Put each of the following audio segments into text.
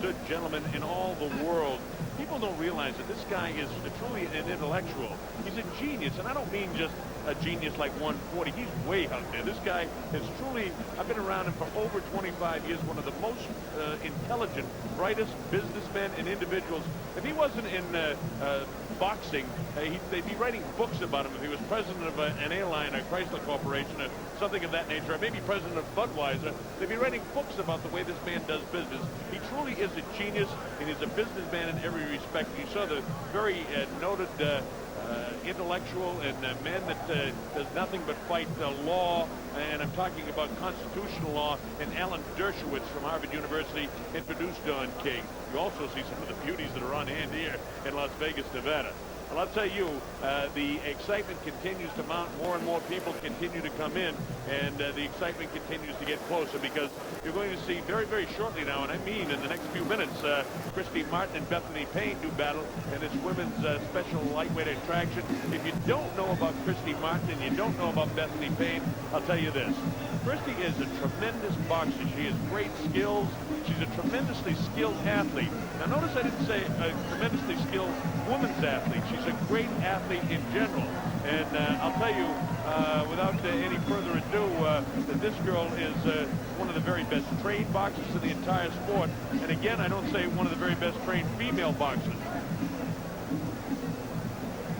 understood gentleman in all the world. People don't realize that this guy is truly an intellectual. He's a genius, and I don't mean just a genius like 140. He's way out there. This guy is truly, I've been around him for over 25 years, one of the most intelligent, brightest businessmen and individuals. If he wasn't in boxing, they'd be writing books about him. If he was president of an airline, a Chrysler Corporation, or something of that nature, or maybe president of Budweiser, they'd be writing books about the way this man does business. He truly is a genius, and he's a businessman in every respect. You saw the very noted intellectual and man that does nothing but fight law, and I'm talking about constitutional law, and Alan Dershowitz from Harvard University introduced Don King. You also see some of the beauties that are on hand here in Las Vegas, Nevada. Well, I'll tell you, the excitement continues to mount. More and more people continue to come in, and the excitement continues to get closer, because you're going to see very, very shortly now, and I mean in the next few minutes, Christy Martin and Bethany Payne do battle in this women's special lightweight attraction. If you don't know about Christy Martin and you don't know about Bethany Payne, I'll tell you this. Christy is a tremendous boxer. She has great skills. She's a tremendously skilled athlete. Now, notice I didn't say a tremendously skilled women's athlete. She's a great athlete in general. And I'll tell you, without any further ado, that this girl is one of the very best trained boxers in the entire sport. And again, I don't say one of the very best trained female boxers.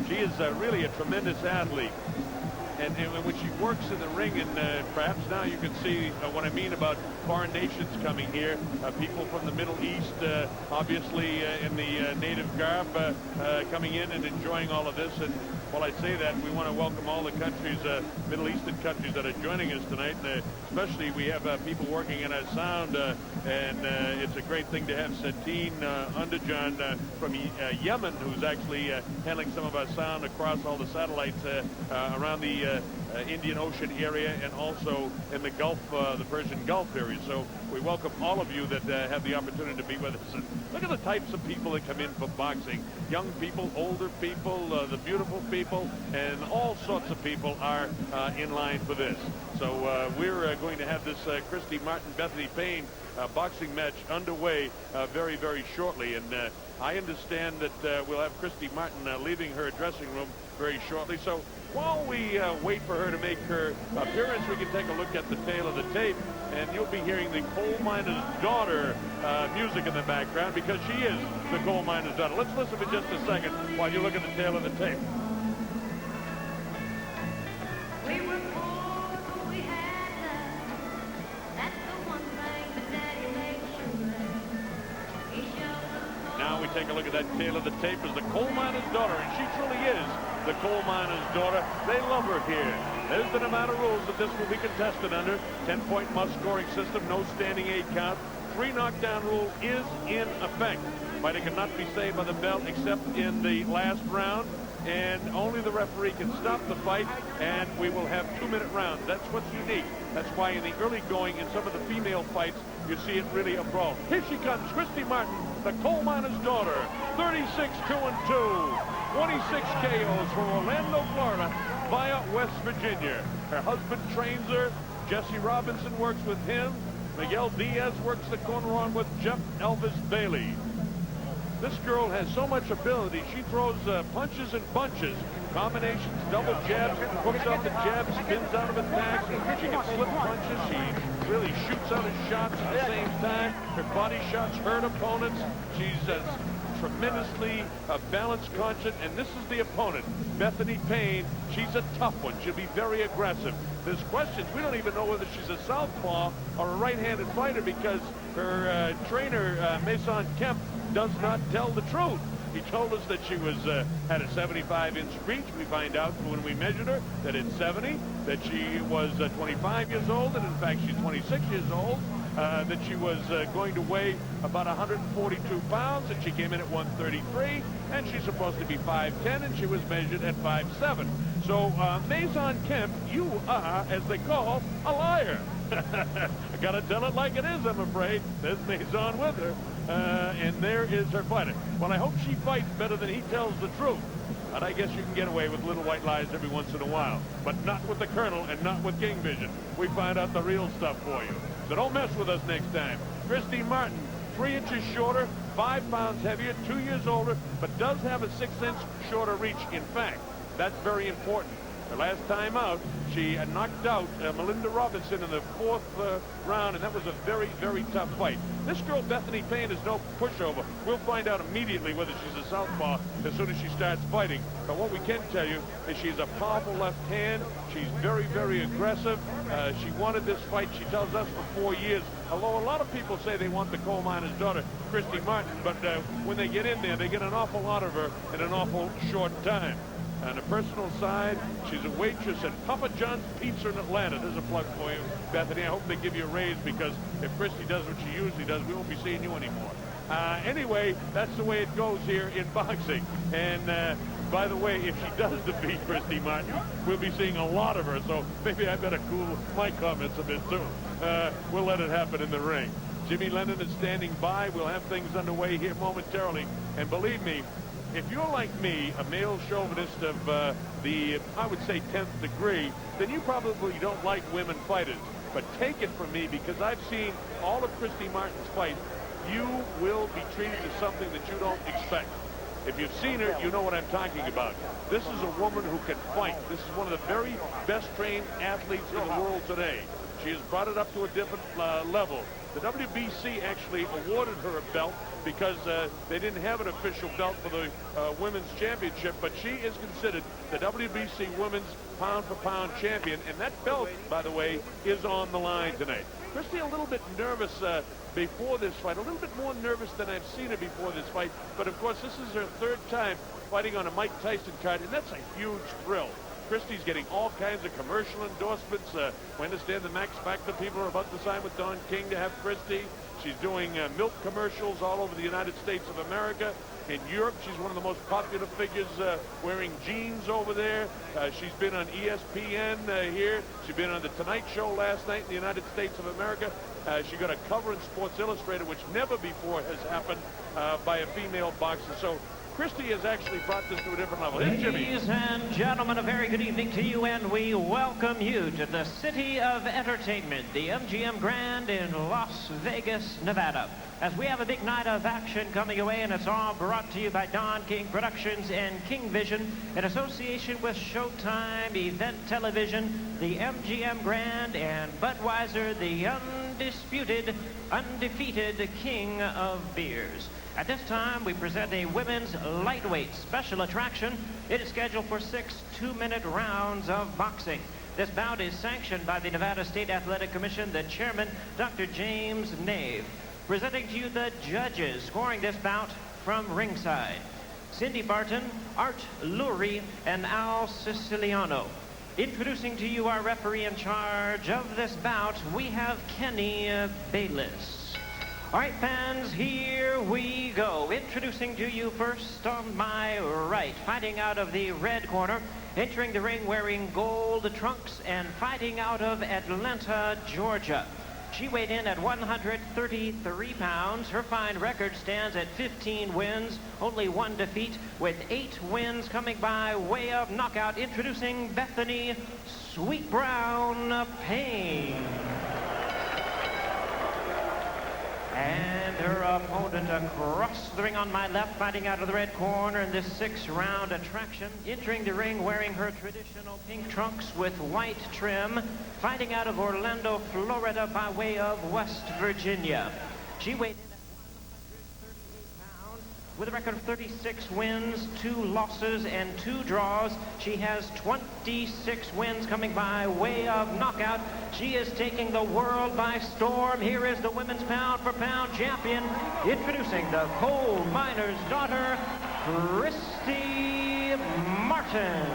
She is really a tremendous athlete. And when she works in the ring, and perhaps now you can see what I mean about foreign nations coming here, people from the Middle East, obviously in the native garb, coming in and enjoying all of this. And while I say that, we want to welcome all the countries, Middle Eastern countries that are joining us tonight. And especially we have people working in our sound, and it's a great thing to have Satine Underjan from Yemen, who's actually handling some of our sound across all the satellites around the Indian Ocean area, and also in the Gulf, the Persian Gulf area. So we welcome all of you that have the opportunity to be with us. And look at the types of people that come in for boxing. Young people, older people, the beautiful people, and all sorts of people are in line for this. So we're going to have this Christy Martin, Bethany Payne boxing match underway very, very shortly. And I understand that we'll have Christy Martin leaving her dressing room very shortly. So while we wait for her to make her appearance, we can take a look at the tail of the tape, and you'll be hearing the coal miner's daughter music in the background, because she is the coal miner's daughter. Let's listen for just a second while you look at the tail of the tape. We were poor, but we had love. That's the one thing that Daddy made sure of. He showed us all. Now we take a look at that tail of the tape as the coal miner's daughter, and she truly is the coal miner's daughter. They love her here. There's the amount of rules that this will be contested under. 10-point must-scoring system, no standing 8 count. 3 knockdown rule is in effect. Fighter cannot be saved by the bell except in the last round, and only the referee can stop the fight, and we will have 2-minute rounds. That's what's unique. That's why in the early going in some of the female fights, you see it really a brawl. Here she comes, Christy Martin, the coal miner's daughter, 36-2-2. 26 KOs from Orlando, Florida, via West Virginia. Her husband trains her. Jesse Robinson works with him. Miguel Diaz works the corner on with Jeff Elvis Bailey. This girl has so much ability. She throws punches and bunches, combinations, double jabs, hooks off the jab, spins out of attacks. She can slip punches. She really shoots out her shots at the same time. Her body shots hurt opponents. She's tremendously balanced, conscious, and this is the opponent, Bethany Payne. She's a tough one. She'll be very aggressive. There's questions. We don't even know whether she's a southpaw or a right-handed fighter, because her trainer, Mason Kemp, does not tell the truth. He told us that she was had a 75-inch reach. We find out when we measured her that it's 70, that she was 25 years old, and in fact she's 26 years old. That she was going to weigh about 142 pounds, and she came in at 133, and she's supposed to be 5'10", and she was measured at 5'7". So, Mason Kemp, you are, as they call, a liar. I gotta tell it like it is, I'm afraid. There's Mason with her, and there is her fighter. Well, I hope she fights better than he tells the truth. And I guess you can get away with little white lies every once in a while, but not with the Colonel and not with King Vision. We find out the real stuff for you. So don't mess with us next time. Christy Martin, 3 inches shorter, 5 pounds heavier, 2 years older, but does have a 6-inch shorter reach. In fact, that's very important. The last time out, she knocked out Melinda Robinson in the 4th round, and that was a very, very tough fight. This girl, Bethany Payne, is no pushover. We'll find out immediately whether she's a southpaw as soon as she starts fighting. But what we can tell you is she's a powerful left hand. She's very, very aggressive. She wanted this fight, she tells us, for 4 years. Although a lot of people say they want the coal miner's daughter, Christy Martin, but when they get in there, they get an awful lot of her in an awful short time. On the personal side, she's a waitress at Papa John's Pizza in Atlanta. There's a plug for you, Bethany. I hope they give you a raise, because if Christy does what she usually does, we won't be seeing you anymore. Anyway, that's the way it goes here in boxing. And by the way, if she does defeat Christy Martin, we'll be seeing a lot of her. So maybe I better cool my comments a bit soon. We'll let it happen in the ring. Jimmy Lennon is standing by. We'll have things underway here momentarily. And believe me, if you're like me, a male chauvinist of I would say 10th degree, then you probably don't like women fighters. But take it from me, because I've seen all of Christy Martin's fights. You will be treated as something that you don't expect. If you've seen her, you know what I'm talking about. This is a woman who can fight. This is one of the very best trained athletes in the world today. She has brought it up to a different level. The WBC actually awarded her a belt because they didn't have an official belt for the women's championship, but she is considered the WBC women's pound-for-pound champion, and that belt, by the way, is on the line tonight. Christy a little bit nervous before this fight, a little bit more nervous than I've seen her before this fight, but of course this is her 3rd time fighting on a Mike Tyson card, and that's a huge thrill. Christy's getting all kinds of commercial endorsements. We understand the Max Factor people are about to sign with Don King to have Christy. She's doing milk commercials all over the United States of America. In Europe, she's one of the most popular figures wearing jeans over there. She's been on ESPN here. She's been on The Tonight Show last night in the United States of America. She got a cover in Sports Illustrated, which never before has happened by a female boxer. So Christy has actually brought this to a different level. Here's Jimmy. Ladies and gentlemen, a very good evening to you, and we welcome you to the City of Entertainment, the MGM Grand in Las Vegas, Nevada. As we have a big night of action coming away, and it's all brought to you by Don King Productions and King Vision in association with Showtime Event Television, the MGM Grand, and Budweiser, the undisputed, undefeated king of beers. At this time, we present a women's lightweight special attraction. It is scheduled for 6 two-minute rounds of boxing. This bout is sanctioned by the Nevada State Athletic Commission, the chairman, Dr. James Nave. Presenting to you the judges scoring this bout from ringside: Cindy Barton, Art Lurie, and Al Siciliano. Introducing to you our referee in charge of this bout, we have Kenny Bayless. All right, fans, here we go. Introducing to you first on my right, fighting out of the red corner, entering the ring wearing gold trunks and fighting out of Atlanta, Georgia. She weighed in at 133 pounds. Her fine record stands at 15 wins, only 1 defeat, with 8 wins coming by way of knockout. Introducing Bethany Sweet Brown Payne. And her opponent across the ring on my left, fighting out of the red corner in this 6-round attraction. Entering the ring wearing her traditional pink trunks with white trim, fighting out of Orlando, Florida by way of West Virginia. She weighed in at 138 pounds with a record of 36 wins, 2 losses, and 2 draws. She has 26 wins coming by way of knockout. She is taking the world by storm. Here is the women's pound-for-pound champion, introducing the coal miner's daughter, Christy Martin.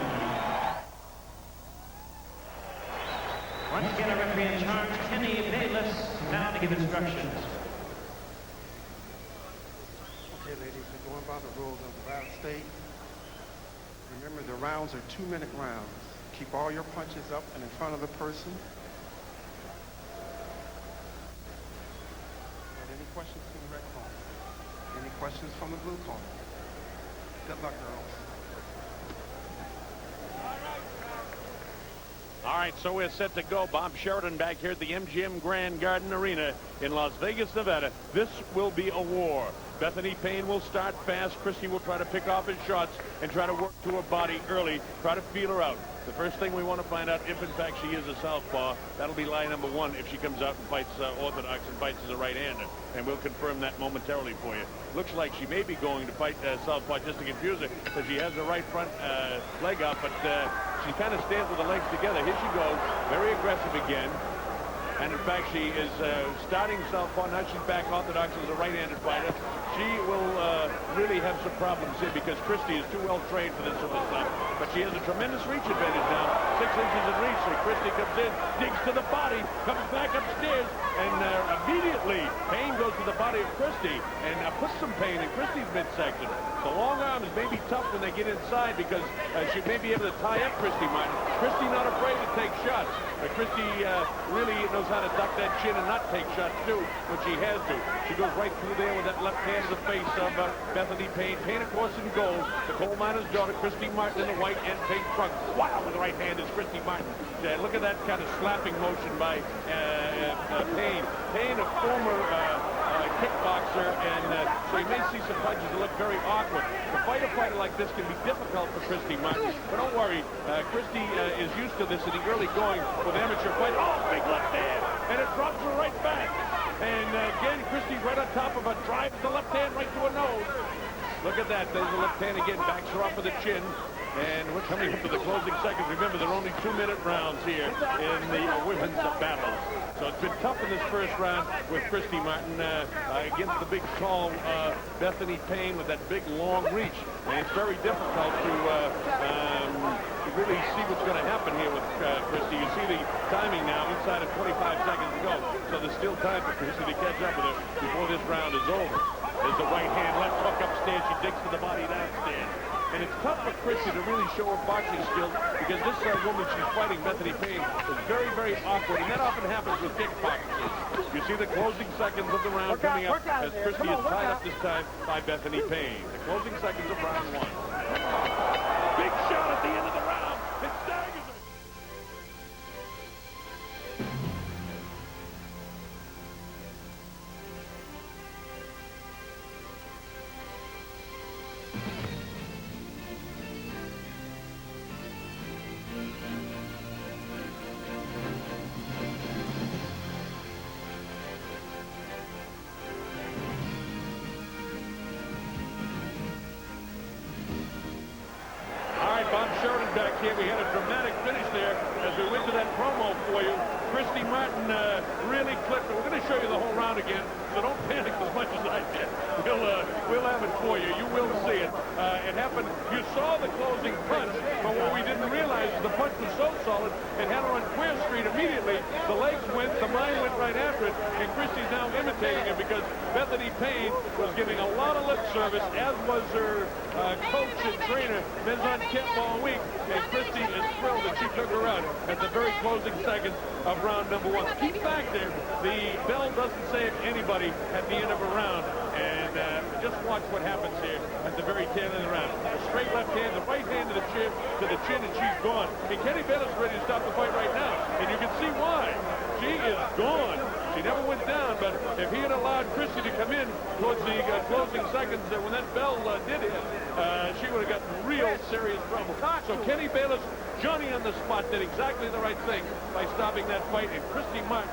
Once again, a referee in charge, Kenny Bayless, now to give instructions. Okay, ladies, we're going by the rules of Nevada State. Remember, the rounds are 2-minute rounds. Keep all your punches up and in front of the person. Any questions from the red corner? Any questions from the blue corner? Good luck, girls. All right, so we're set to go. Bob Sheridan back here at the MGM Grand Garden Arena in Las Vegas, Nevada. This will be a war. Bethany Payne will start fast. Christy will try to pick off his shots and try to work to her body early, try to feel her out. The first thing we want to find out if, in fact, she is a southpaw. That'll be lie number one if she comes out and fights orthodox and fights as a right-hander. And we'll confirm that momentarily for you. Looks like she may be going to fight southpaw just to confuse her because she has her right front leg up, but she kind of stands with the legs together. Here she goes, very aggressive again. And in fact, she is starting southpaw. Now she's back orthodox as a right-handed fighter. She will really have some problems here because Christy is too well trained for this sort of stuff. But she has a tremendous reach advantage now. 6 inches in reach. So Christy comes in, digs to the body, comes back upstairs, and immediately Payne goes to the body of Christy and puts some pain in Christy's midsection. The long arms may be tough when they get inside because she may be able to tie up Christy Martin. Christy not afraid to take shots, but Christy really knows how to duck that chin and not take shots too when she has to. She goes right through there with that left hand to the face of Bethany Payne. Payne, of course, in gold. The coal miner's daughter, Christy Martin, in the white and pink trunk. Wow, with the right hand is Christy Martin. Look at that kind of slapping motion by Payne. Payne, a former kickboxer, and so you may see some punches that look very awkward. To fight a fighter like this can be difficult for Christy Martin, but don't worry. Christy is used to this in the early going with amateur fight. Oh, big left hand, and it drops her right back. And again, Christy right on top of her, drives the left hand right to her nose. Look at that. There's the left hand again, backs her up with the chin. And we're coming up to the closing seconds. Remember, there are only 2-minute rounds here in the women's battles. So it's been tough in this first round with Christy Martin against the big, tall Bethany Payne with that big, long reach. And it's very difficult to really see what's going to happen here with Christy. You see the timing now, inside of 25 seconds to go. So there's still time for Christy to catch up with her before this round is over. There's the right hand, left hook upstairs. She digs to the body downstairs. And it's tough for Christy to really show her boxing skills because this woman she's fighting, Bethany Payne, is very, very awkward. And that often happens with kickboxers. You see the closing seconds of the round coming up as Christy is tied up this time by Bethany Payne. The closing seconds of round one. Big shot at the end of the round. It staggers him. Bob Sheridan back here. We had a dramatic finish there as we went to that promo for you. Christy Martin really clipped. We're going to show you the whole round again, so don't panic as much as I did. We'll have it for you. You will see it. It happened. You saw the closing punch, but what we didn't realize is the punch was so solid, it had her on Queer Street immediately. The legs went, the mind went right after it, and Christy's now imitating it because Bethany Payne was giving a lot of lip service, as was her coach and trainer, Menzon Kemp, all week, and Christy is thrilled that she took her out at the very closing seconds of round number one. Keep back there. The bell doesn't save anybody at the end of a round, and just watch what happens here at the very tail end of the round. A straight left hand, the right hand to the chin, and she's gone. I mean, Kenny Bayless is ready to stop the fight right now, and you can see why. She is gone. She never went down, but if he had allowed Christy to come in towards the closing seconds, when that bell did hit, she would have gotten real serious trouble. So Kenny Bayless, Johnny on the spot, did exactly the right thing by stopping that fight, and Christy Martin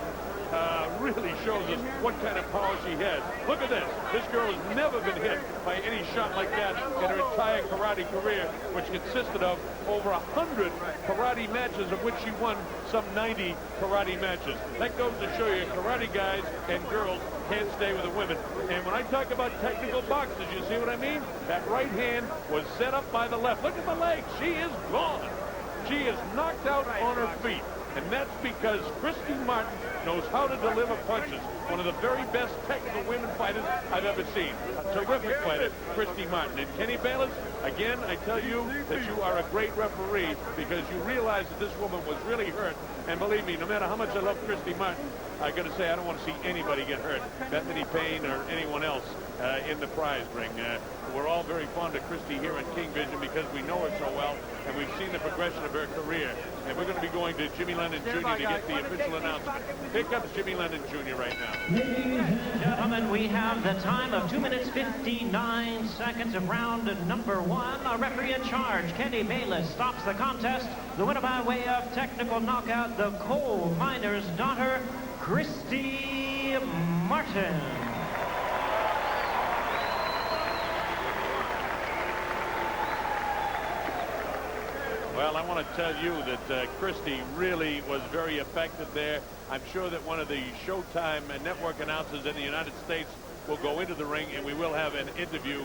really shows us what kind of power she has. Look at this. This girl has never been hit by any shot like that in her entire karate career, which consisted of over 100 karate matches, of which she won some 90 karate matches. That goes to show you karate guys and girls can't stay with the women. And when I talk about technical boxers, you see what I mean? That right hand was set up by the left. Look at the legs. She is gone. She is knocked out on her feet. And that's because Christy Martin knows how to deliver punches. One of the very best technical women fighters I've ever seen. A terrific fighter, Christy Martin. And Kenny Bayless, again, I tell you that you are a great referee because you realize that this woman was really hurt. And believe me, no matter how much I love Christy Martin, I got to say I don't want to see anybody get hurt. Bethany Payne or anyone else in the prize ring. We're all very fond of Christy here in King Vision because we know her so well, and we've seen the progression of her career. And we're going to be going to Jimmy Lennon Jr. to get the official announcement. Here comes Jimmy Lennon Jr. right now. Ladies and gentlemen, we have the time of 2 minutes 59 seconds of round number 1. Our referee in charge, Kenny Bayless, stops the contest. The winner by way of technical knockout, the coal miner's daughter, Christy Martin. Well, I want to tell you that Christy really was very effective there. I'm sure that one of the Showtime network announcers in the United States will go into the ring, and we will have an interview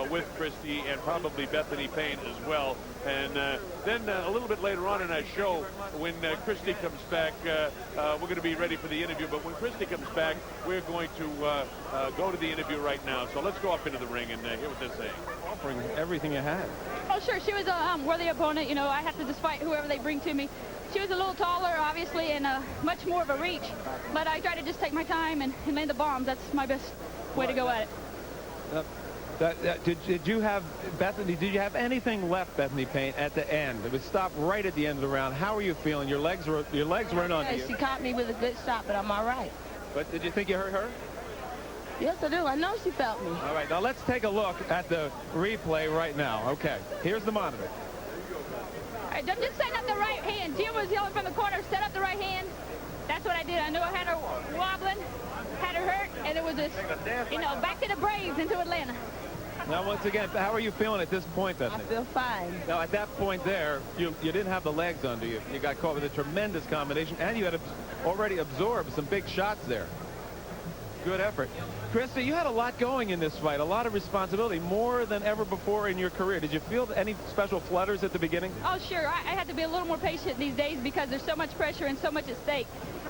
with Christy and probably Bethany Payne as well. And then a little bit later on in our show, when Christy comes back, we're going to be ready for the interview. But when Christy comes back, we're going to go to the interview right now. So let's go up into the ring and hear what they're saying. Offering everything you had. Oh, sure. She was a worthy opponent. You know, I have to just fight whoever they bring to me. She was a little taller, obviously, and much more of a reach. But I try to just take my time and land the bombs. That's my best way to go at it. Did you have, Bethany, did you have anything left, Bethany Payne, at the end? It was stopped right at the end of the round. How are you feeling? Your legs weren't on you. She caught me with a good shot, but I'm all right. But did you think you hurt her? Yes, I do. I know she felt me. All right, now let's take a look at the replay right now. Okay, here's the monitor. All right, I'm just setting up the right hand. Jim was yelling from the corner, set up the right hand. That's what I did. I knew I had her wobbling, had her hurt, and it was just, you know, back to the Braves into Atlanta. Now, once again, how are you feeling at this point, I Bethany? feel fine. Now, at that point there, you didn't have the legs under you. You got caught with a tremendous combination, and you had already absorbed some big shots there. Good effort. Christy, you had a lot going in this fight, a lot of responsibility, more than ever before in your career. Did you feel any special flutters at the beginning? Oh, sure. I had to be a little more patient these days because there's so much pressure and so much at stake.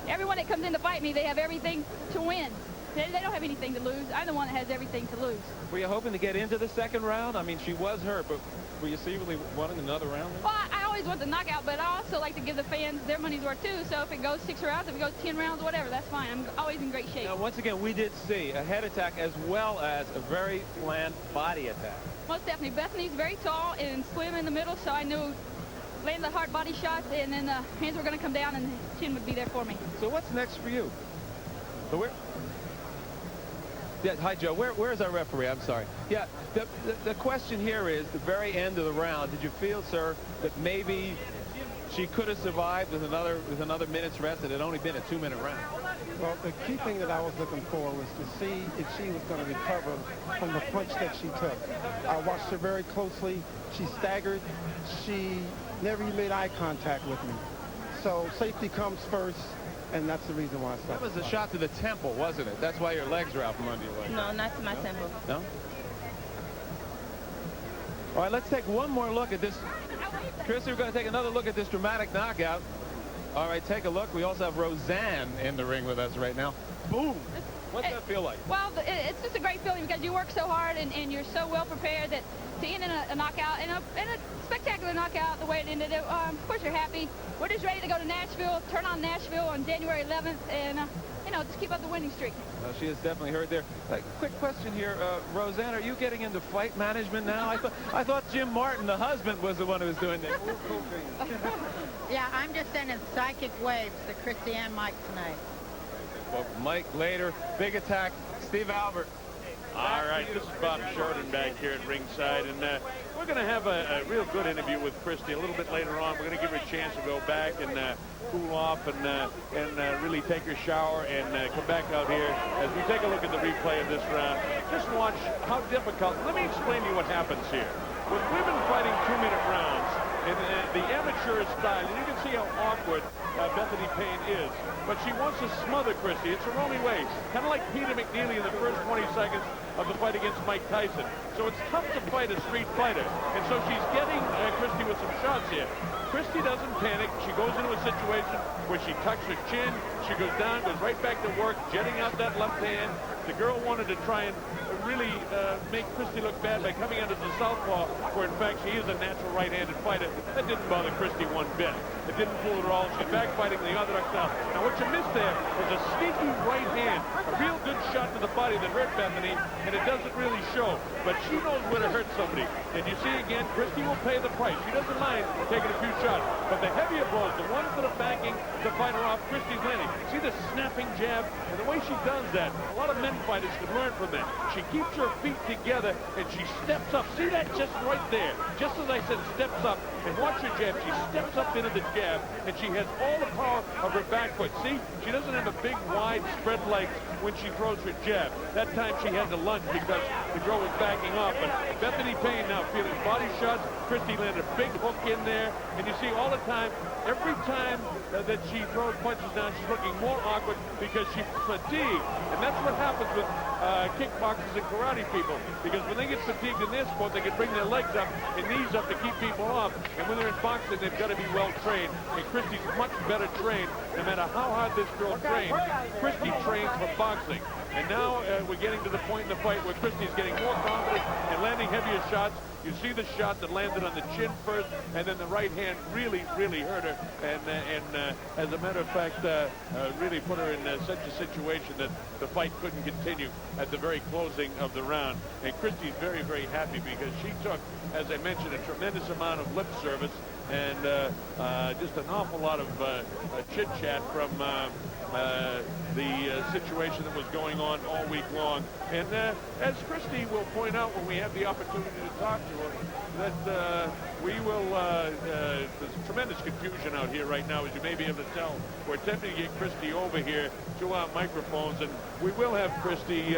Everyone that comes in to fight me, they have everything to win. They don't have anything to lose. I'm the one that has everything to lose. Were you hoping to get into the second round? I mean, she was hurt, but were you secretly wanting another round? Well, I always want the knockout, but I also like to give the fans their money's worth, too. So if it goes 6 rounds, if it goes 10 rounds, whatever, that's fine. I'm always in great shape. Now, once again, we did see a head attack as well as a very planned body attack. Most definitely. Bethany's very tall and slim in the middle, so I knew landing the hard body shots, and then the hands were going to come down, and the chin would be there for me. So what's next for you? So where? Yeah, hi, Joe. Where's our referee? I'm sorry. Yeah, the question here is, the very end of the round, did you feel, sir, that maybe she could have survived with another minute's rest? It had only been a 2-minute round. Well, the key thing that I was looking for was to see if she was going to recover from the punch that she took. I watched her very closely. She staggered. She never even made eye contact with me. So safety comes first, and that's the reason why I stopped. That was a shot to the temple, wasn't it? That's why your legs are out from under your legs. No, not to my temple. No? All right, let's take one more look at this. Christy, we're going to take another look at this dramatic knockout. All right, take a look. We also have Roseanne in the ring with us right now. Boom! What's that feel like? Well, it's just a great feeling because you work so hard and you're so well prepared that to end in a knockout, and a spectacular knockout the way it ended. Of course, you're happy. We're just ready to go to Nashville, turn on Nashville on January 11th, and, you know, just keep up the winning streak. She has definitely heard there. Quick question here. Roseanne, are you getting into fight management now? I thought Jim Martin, the husband, was the one who was doing that. Yeah, I'm just sending psychic waves to Christy and Mike tonight. Well, Mike later. Big attack. Steve Albert. All right, this is Bob Sheridan back here at ringside, and we're going to have a real good interview with Christy a little bit later on. We're going to give her a chance to go back and cool off and really take her shower and come back out here as we take a look at the replay of this round. Just watch how difficult. Let me explain to you what happens here. With women fighting 2-minute rounds in the amateur style, and you can see how awkward Bethany Payne is, but she wants to smother Christy. It's her only way. Kind of like Peter McNeely in the first 20 seconds of the fight against Mike Tyson. So it's tough to fight a street fighter. And so she's getting Christy with some shots here. Christy doesn't panic. She goes into a situation where she tucks her chin. She goes down, goes right back to work, jetting out that left hand. The girl wanted to try and really make Christy look bad by coming out as a southpaw, where in fact she is a natural right-handed fighter. That didn't bother Christy one bit. It didn't fool her at all. She's backfighting the orthodox style. Now what you missed there was a sneaky right hand, a real good shot to the body that hurt Bethany, and it doesn't really show. But she knows where to hurt somebody. And you see again, Christy will pay the price. She doesn't mind taking a few shots. But the heavier blows, the ones that are backing the fighter off, Christy's landing. See the snapping jab? And the way she does that, a lot of men fighters can learn from that. She keeps her feet together and she steps up. See that just right there? Just as I said, steps up. And watch her jab. She steps up into the jab and she has all the power of her back foot. See? She doesn't have a big, wide, spread legs when she throws her jab. That time she had to lunge because the girl was backing off. But Bethany Payne now feeling body shots. Christy landed a big hook in there. And you see all the time, every time that she throws punches down, she's looking more awkward because she's fatigued. And that's what happens with kickboxers and karate people. Because when they get fatigued in their sport, they can bring their legs up and knees up to keep people off. And when they're in boxing, they've got to be well trained. And Christy's much better trained. No matter how hard this girl trains, Christy trains for boxing. And now we're getting to the point in the fight where Christy's getting more confident and landing heavier shots. You see the shot that landed on the chin first, and then the right hand really, really hurt her. And as a matter of fact, really put her in such a situation that the fight couldn't continue at the very closing of the round. And Christy's very, very happy because she took, as I mentioned, a tremendous amount of lip service and just an awful lot of chit-chat from the situation that was going on all week long. And as Christy will point out when we have the opportunity to talk to her, that we will, there's tremendous confusion out here right now, as you may be able to tell. We're attempting to get Christy over here to our microphones, and we will have Christy